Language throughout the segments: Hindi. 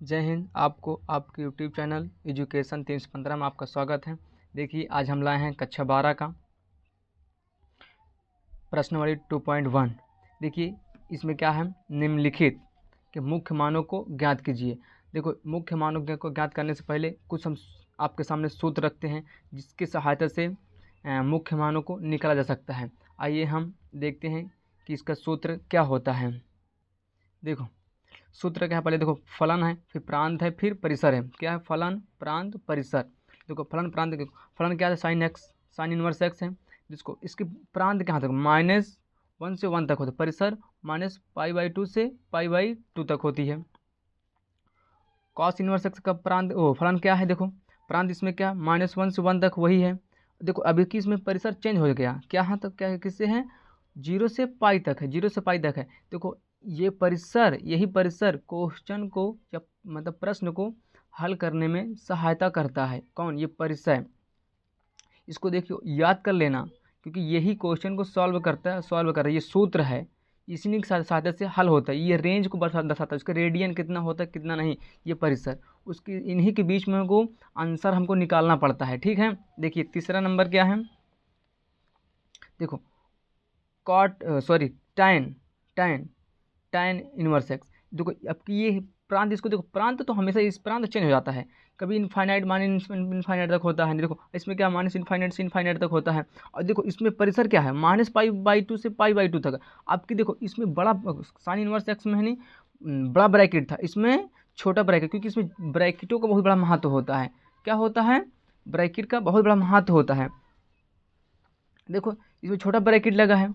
जय हिंद। आपको आपके यूट्यूब चैनल एजुकेशन 315 में आपका स्वागत है। देखिए, आज हम लाए हैं कक्षा 12 का प्रश्नावली 2.1। देखिए, इसमें क्या है, निम्नलिखित के मुख्य मानों को ज्ञात कीजिए। देखो, मुख्य मानों को ज्ञात करने से पहले कुछ हम आपके सामने सूत्र रखते हैं जिसकी सहायता से मुख्य मानों को निकाला जा सकता है। आइए हम देखते हैं कि इसका सूत्र क्या होता है। देखो, सूत्र क्या है, पहले देखो फलन है, फिर प्रांत है, फिर परिसर है। क्या है, फलन, प्रांत, परिसर। देखो फलन प्रांत, देखो फलन क्या है, sine x, sine inverse x है, जिसको इसकी प्रांत कहाँ तक, -1 से 1 तक होता है। परिसर -π/2 से π/2 तक होती है। कॉस इनवर्स एक्स का प्रांत फलन क्या है, देखो प्रांत इसमें क्या, -1 से 1 तक वही है। देखो अभी की इसमें परिसर चेंज हो गया, क्या यहाँ तक, क्या है, किससे है, 0 से π तक है, 0 से π तक है। देखो ये परिसर, यही परिसर क्वेश्चन को या मतलब प्रश्न को हल करने में सहायता करता है। कौन, ये परिसर। इसको देखियो, याद कर लेना, क्योंकि यही क्वेश्चन को सॉल्व करता है, सॉल्व कर रहा है। ये सूत्र है, इसी की सहायता से हल होता है। ये रेंज को दर्शाता है, उसका रेडियन कितना होता है कितना नहीं, ये परिसर। उसकी इन्हीं के बीच में को आंसर हमको निकालना पड़ता है। ठीक है, देखिए तीसरा नंबर क्या है, देखो tan tan इनवर्स एक्स। देखो अब ये प्रांत, इसको देखो प्रांत तो हमेशा इस प्रांत चेंज हो जाता है, कभी इनफाइनाइट इनफाइनाइट तक होता है। देखो इसमें क्या, -इनफाइनाइट से इनफाइनाइट तक होता है। और देखो इसमें परिसर क्या है, -π/2 से π/2 तक। आपकी देखो इसमें बड़ा साइन इनवर्स एक्स में है नहीं, बड़ा ब्रैकेट था, इसमें छोटा ब्रैकेट, क्योंकि इसमें ब्रैकेटों का बहुत बड़ा महत्व होता है। क्या होता है, ब्रैकेट का बहुत बड़ा महत्व होता है। देखो इसमें छोटा ब्रैकेट लगा है,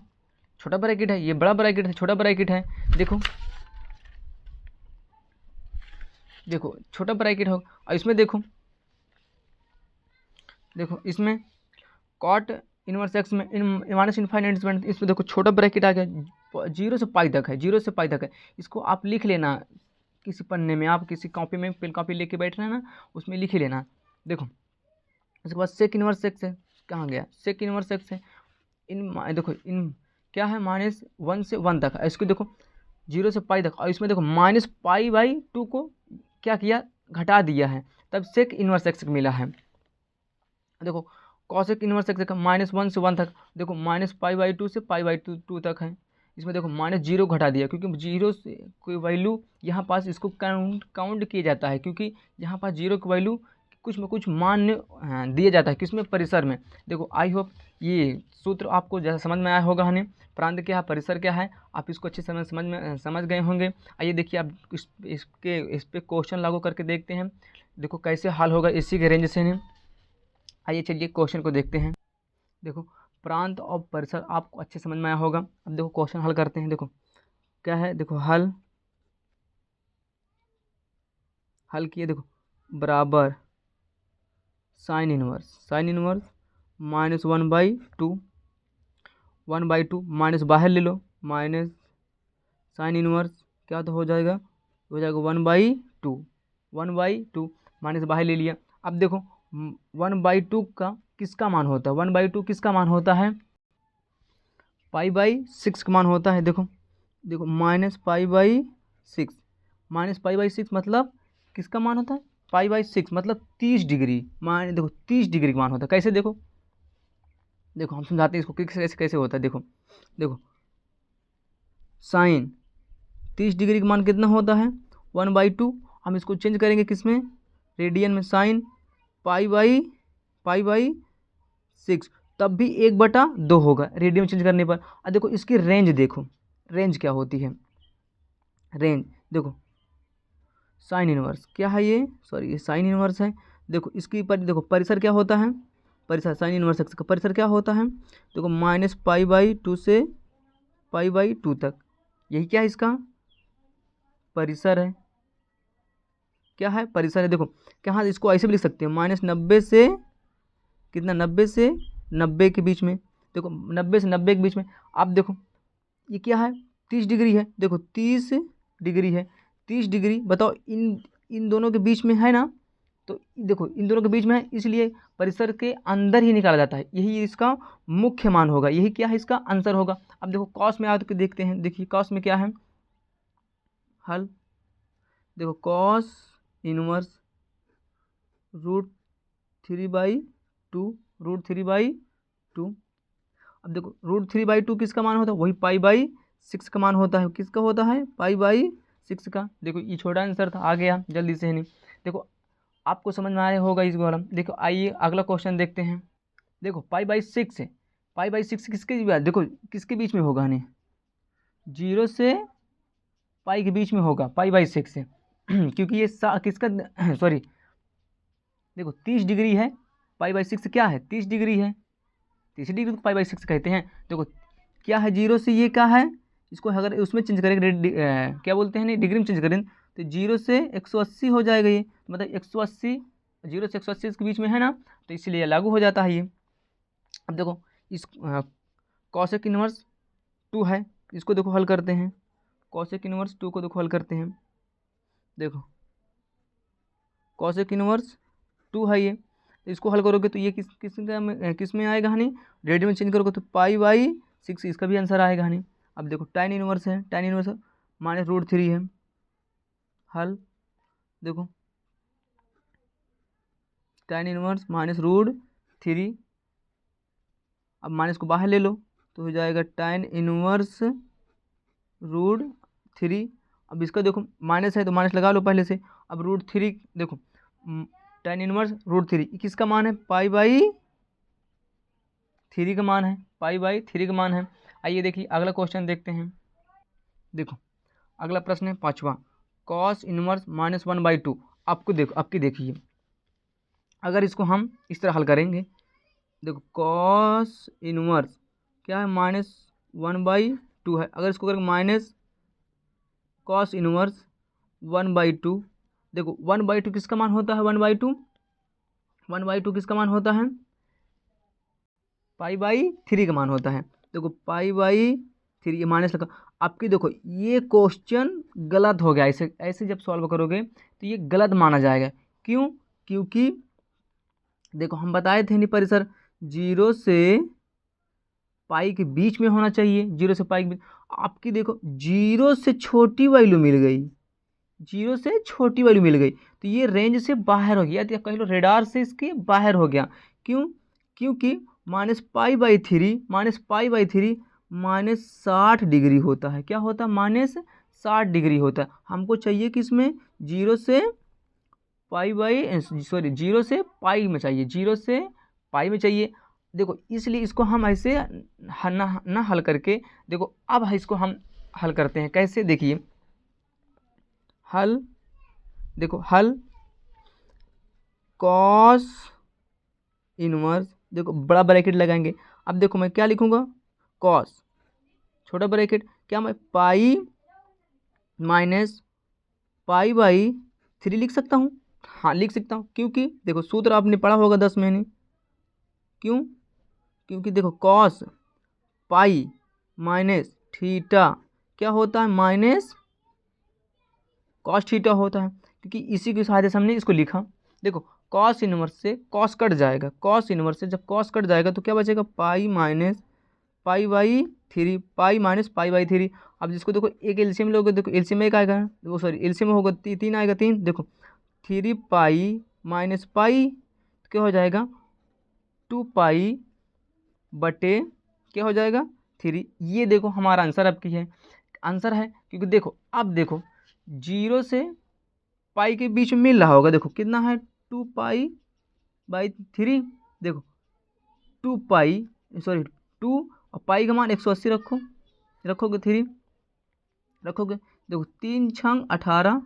छोटा ब्रैकेट है, ये बड़ा ब्रैकेट है, छोटा ब्रैकेट है। देखो देखो छोटा ब्रैकेट हो, और इसमें देखो इसमें कॉट इनवर्स एक्स में -इनफाइनाइट, इसमें देखो छोटा ब्रैकेट आ गया, 0 से π तक है, 0 से π तक है। इसको आप लिख लेना किसी पन्ने में, आप किसी कॉपी में पेन कॉपी लेके बैठ रहे हैं ना, उसमें लिख ही लेना। देखो उसके बाद सेक इनवर्स एक्स है, कहाँ गया, सेक इनवर्स एक्स है, देखो इन क्या है, -1 से 1 तक है। इसको देखो 0 से π तक, और इसमें देखो -π/2 को क्या किया, घटा दिया है, तब सेक इनवर्स एक्स मिला है। देखो कॉसेक इनवर्स एक्स -1 से 1 तक, देखो -π/2 से π/2 तक है। इसमें देखो -0 घटा दिया, क्योंकि 0 से कोई वैल्यू यहाँ पास इसको काउंट किया जाता है, क्योंकि यहाँ पास 0 की वैल्यू कुछ में कुछ मान दिया जाता है, किसमें, परिसर में। देखो आई होप ये सूत्र आपको जैसा समझ में आया होगा। हमें प्रांत क्या है, परिसर क्या है, आप इसको अच्छे से समझ गए होंगे। आइए देखिए, आप इस पे क्वेश्चन लागू करके देखते हैं, देखो कैसे हल होगा इसी के रेंज से नहीं। आइए चलिए क्वेश्चन को देखते हैं। देखो प्रांत और परिसर आपको अच्छे समझ में आया होगा। अब देखो क्वेश्चन हल करते हैं। देखो क्या है, देखो हल किए, देखो बराबर साइन इनवर्स -1/2 माइनस बाहर ले लो, माइनस साइन इनवर्स क्या तो हो जाएगा 1/2 माइनस बाहर ले लिया। अब देखो 1/2 का किसका मान होता है, 1/2 किसका मान होता है, π/6 का मान होता है। देखो -π/6 मतलब किसका मान होता है, π/6 मतलब 30 डिग्री, देखो 30 डिग्री का मान होता है। कैसे, देखो हम समझाते हैं इसको कैसे होता है। देखो साइन 30 डिग्री का मान कितना होता है, 1/2। हम इसको चेंज करेंगे किसमें, रेडियन में, साइन π/6 तब भी 1/2 होगा रेडियन चेंज करने पर। और देखो इसकी रेंज, देखो रेंज क्या होती है, रेंज देखो साइन इनवर्स क्या है, ये साइन इनवर्स है। देखो इसकी देखो परिसर क्या होता है, परिसर साइन इनवर्स एक्स का परिसर क्या होता है, देखो -π/2 से π/2 तक, यही क्या है, इसका परिसर है। क्या है, परिसर है। देखो क्या, इसको ऐसे भी लिख सकते हैं, -90 से कितना, 90 से 90 के बीच में। देखो 90 से 90 के बीच में। आप देखो ये क्या है, 30 डिग्री है। देखो 30 डिग्री है, 30 डिग्री बताओ इन दोनों के बीच में है ना, तो देखो इन दोनों के बीच में है, इसलिए परिसर के अंदर ही निकाला जाता है, यही इसका मुख्य मान होगा, यही क्या है, इसका आंसर होगा। अब देखो कॉस में आ तो देखते हैं। देखिए कॉस में क्या है, हल देखो कॉस इनवर्स रूट 3/2 √3/2। अब देखो √3/2 किसका मान होता है, वही π/6 का मान होता है। किसका होता है, π/6 का। देखो ये छोटा आंसर था, आ गया जल्दी से। नहीं देखो आपको समझ में आया होगा इस बार। देखो आइए अगला क्वेश्चन देखते हैं। देखो π/6 है, π/6 किसके देखो किसके बीच में होगा, नहीं 0 से पाई के बीच में होगा, π/6 से क्योंकि ये किसका सॉरी देखो 30 डिग्री है, π/6 क्या है 30 डिग्री है, 30 डिग्री को π/6 कहते हैं। देखो क्या है 0 से ये क्या है, इसको अगर उसमें चेंज करेंगे क्या बोलते हैं, नहीं डिग्री में चेंज करें तो 0 से 180 हो जाएगा ये, मतलब 180, 0 से 180 के बीच में है ना, तो इसलिए लागू हो जाता है ये। अब देखो इस कॉसेक इनवर्स 2 है, इसको देखो हल करते हैं। कॉसेक इनवर्स 2 को देखो हल करते हैं। देखो कॉसेक इनवर्स 2 है ये, तो इसको हल करोगे तो ये किस में आएगा हनी, रेडियन में चेंज करोगे तो π/6 इसका भी आंसर आएगा हनी। अब देखो tan इनवर्स है, tan इनवर्स -√3 है। हल देखो tan इनवर्स -√3, अब माइनस को बाहर ले लो तो हो जाएगा tan इनवर्स √3। अब इसका देखो माइनस है तो माइनस लगा लो पहले से। अब √3 देखो tan इनवर्स √3 किसका मान है, π/3 का मान है, π/3 का मान है। आइए देखिए अगला क्वेश्चन देखते हैं। देखो अगला प्रश्न है 5वां, cos इनवर्स -1/2। आपको देखो आपकी देखिए, अगर इसको हम इस तरह हल करेंगे, देखो cos इनवर्स क्या है -1/2 है, अगर इसको करेंगे माइनस cos इनवर्स 1/2, देखो 1/2 किसका मान होता है, 1/2 किसका मान होता है, π/3 का मान होता है। देखो π/3 ये माइनस लगा। आपकी देखो ये क्वेश्चन गलत हो गया, ऐसे ऐसे जब सॉल्व करोगे तो ये गलत माना जाएगा। क्यों, क्योंकि देखो हम बताए थे नहीं परिसर, 0 से पाई के बीच में होना चाहिए, 0 से पाई के बीच। आपकी देखो 0 से छोटी वैल्यू मिल गई, 0 से छोटी वैल्यू मिल गई, तो ये रेंज से बाहर हो गया, या कह लो रेडार से इसके बाहर हो गया। क्यों, क्योंकि -π/3 -60 डिग्री होता है। क्या होता है, -60 डिग्री होता है। हमको चाहिए कि इसमें 0 से जीरो से पाई में चाहिए, 0 से पाई में चाहिए। देखो इसलिए इसको हम ऐसे ना हल करके, देखो अब इसको हम हल करते हैं कैसे, देखिए हल, देखो हल कॉस इनवर्स, देखो बड़ा ब्रैकेट लगाएंगे। अब देखो मैं क्या लिखूंगा, कॉस छोटा ब्रैकेट, क्या मैं पाई -π/3 लिख सकता हूँ, हाँ लिख सकता हूँ। क्योंकि देखो सूत्र आपने पढ़ा होगा 10 में नहीं, क्यों, क्योंकि देखो कॉस पाई माइनस थीटा क्या होता है, माइनस कॉस थीटा होता है, क्योंकि इसी की सहायता से हमने इसको लिखा। देखो कॉस इनवर्स से कॉस कट जाएगा, कॉस इनवर्स से जब कॉस कट जाएगा तो क्या बचेगा, π-π/3, π-π/3। अब जिसको देखो एक एलसीएम लोगे, देखो एलसीएम एक आएगा, देखो सॉरी एलसीएम होगा 3 आएगा, 3 देखो 3π - पाई क्या हो जाएगा, 2π बटे क्या हो जाएगा 3। ये देखो हमारा आंसर आपकी है, आंसर है। क्योंकि देखो अब देखो 0 से पाई के बीच में मिल रहा होगा, देखो कितना है 2π/3, देखो 2 और पाई का मान 180 रखोगे 3 रखोगे, देखो 3 छंग 18,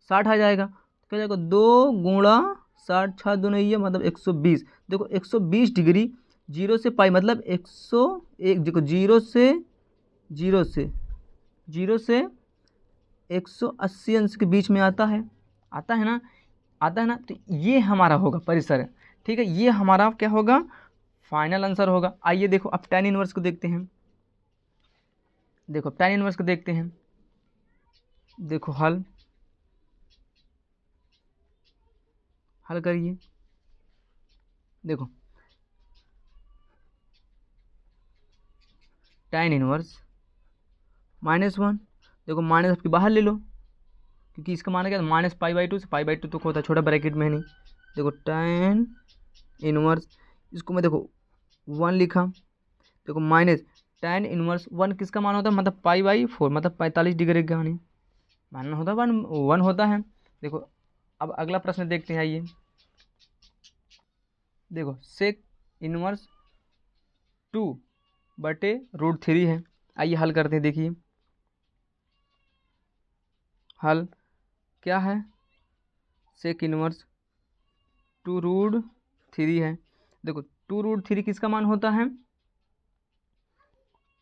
60 आ जाएगा, क्या जाएगा 2 गुणा 60, 6 दूनी ये मतलब 120। देखो 120 डिग्री 0 से पाई मतलब 101, देखो 0 से 180 अंश के बीच में आता है ना, तो ये हमारा होगा परिसर, ठीक है, ये हमारा क्या होगा, फाइनल आंसर होगा। आइए देखो अब tan इनवर्स को देखते हैं, देखो tan इनवर्स को देखते हैं। देखो हल करिए, देखो tan इनवर्स -1, देखो माइनस आपके बाहर ले लो, क्योंकि इसका माना क्या माइनस पाई बाई टू से पाई बाई टू तो होता है छोटा ब्रैकेट में है नहीं। देखो tan इनवर्स, इसको मैं देखो 1 लिखा, देखो माइनस tan इनवर्स 1 किसका मान होता है मतलब पाई बाई 4 मतलब 45 डिग्री का नहीं मानना होता है 1 होता है। देखो अब अगला प्रश्न देखते हैं, आइए देखो सेक इनवर्स 2/√3 है। आइए हल करते हैं, देखिए हल क्या है, सेक इनवर्स 2√3 है। देखो 2√3 किसका मान होता है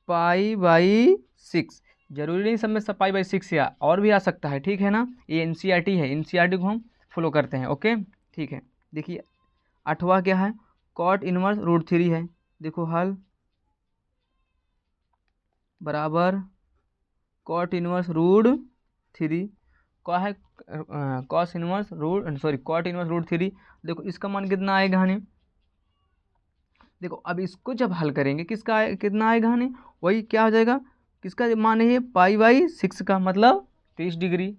पाई बाई 6। जरूरी नहीं सब में सब पाई बाई 6 या और भी आ सकता है, ठीक है ना। ये एनसीईआरटी है, एनसीईआरटी को हम फॉलो करते हैं, ओके ठीक है। देखिए 8वां क्या है कॉट इनवर्स √3 है। देखो हल बराबर कॉट इनवर्स √3 क्या है कॉस इनवर्स कॉट इनवर्स √3। देखो इसका मान कितना आएगा हनी, देखो अब इसको जब हल करेंगे कितना आएगा हनी, वही क्या हो जाएगा, किसका मान है पाई बाई 6 का मतलब 30 डिग्री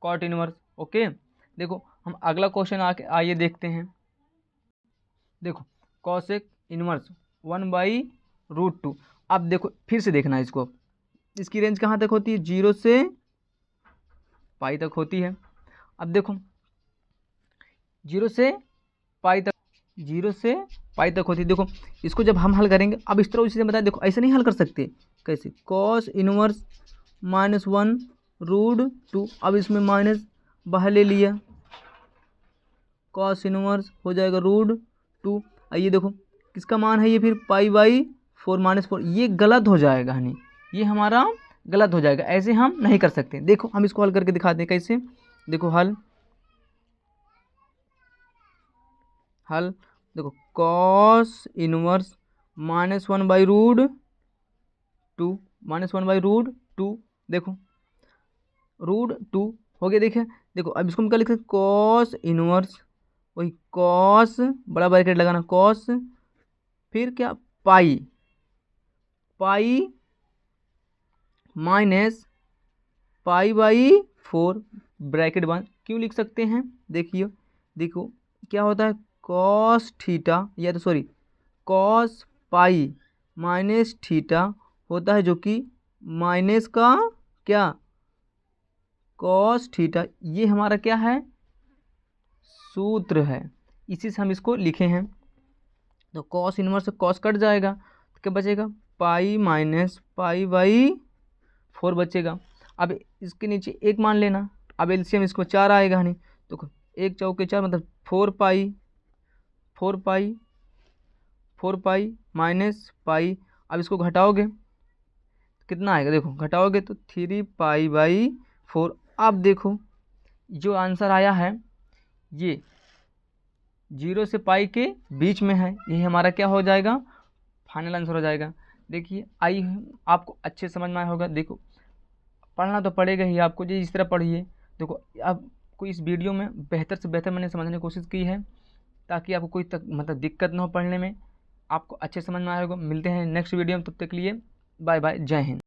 कॉट इनवर्स, ओके। देखो हम अगला क्वेश्चन आइए देखते हैं। देखो कॉसेक इनवर्स 1/√2। अब देखो फिर से देखना है इसको, इसकी रेंज कहाँ तक होती है 0 से पाई तक होती है। अब देखो 0 से पाई तक होती है। देखो इसको जब हम हल करेंगे, अब इस तरह उसी से बताया, देखो ऐसे नहीं हल कर सकते, कैसे कॉस इनवर्स -1/√2। अब इसमें माइनस बाहर ले लिया, कॉस इनवर्स हो जाएगा √2। आइए देखो किसका मान है ये फिर पाई बाई 4 -4, ये गलत हो जाएगा हनी, ये हमारा गलत हो जाएगा, ऐसे हम नहीं कर सकते। देखो हम इसको हल करके दिखाते हैं कैसे। देखो हल देखो कॉस इनवर्स -1/√2 देखो √2 हो गया। देखें देखो अब इसको हम क्या लिख सकते कॉस इनवर्स, वही कॉस बड़ा ब्रैकेट लगाना कॉस, फिर क्या pi minus pi by 4 bracket बंद। क्यों लिख सकते हैं, देखिए देखो क्या होता है कॉस थीटा या तो कॉस पाई माइनस थीटा होता है, जो कि माइनस का क्या कॉस थीटा, ये हमारा क्या है सूत्र है, इसी से हम इसको लिखे हैं। तो कॉस इनवर्स से कॉस कट जाएगा तो क्या बचेगा पाई माइनस पाई बाई 4 बचेगा। अब इसके नीचे एक मान लेना, अब एलसीएम इसको 4 आएगा नहीं, तो 1 चौके 4 मतलब 4 पाई माइनस पाई। अब इसको घटाओगे कितना आएगा, देखो घटाओगे तो 3 पाई बाई 4। अब देखो जो आंसर आया है ये 0 से पाई के बीच में है, यही हमारा क्या हो जाएगा फाइनल आंसर हो जाएगा। देखिए आई आपको अच्छे समझ में आया होगा। देखो पढ़ना तो पड़ेगा ही आपको, जी इस तरह पढ़िए। देखो आपको इस वीडियो में बेहतर से बेहतर मैंने समझने की कोशिश की है, ताकि आपको कोई मतलब दिक्कत ना हो पढ़ने में, आपको अच्छे समझ में आया होगा। मिलते हैं नेक्स्ट वीडियो में, तब तक के लिए बाय बाय, जय हिंद।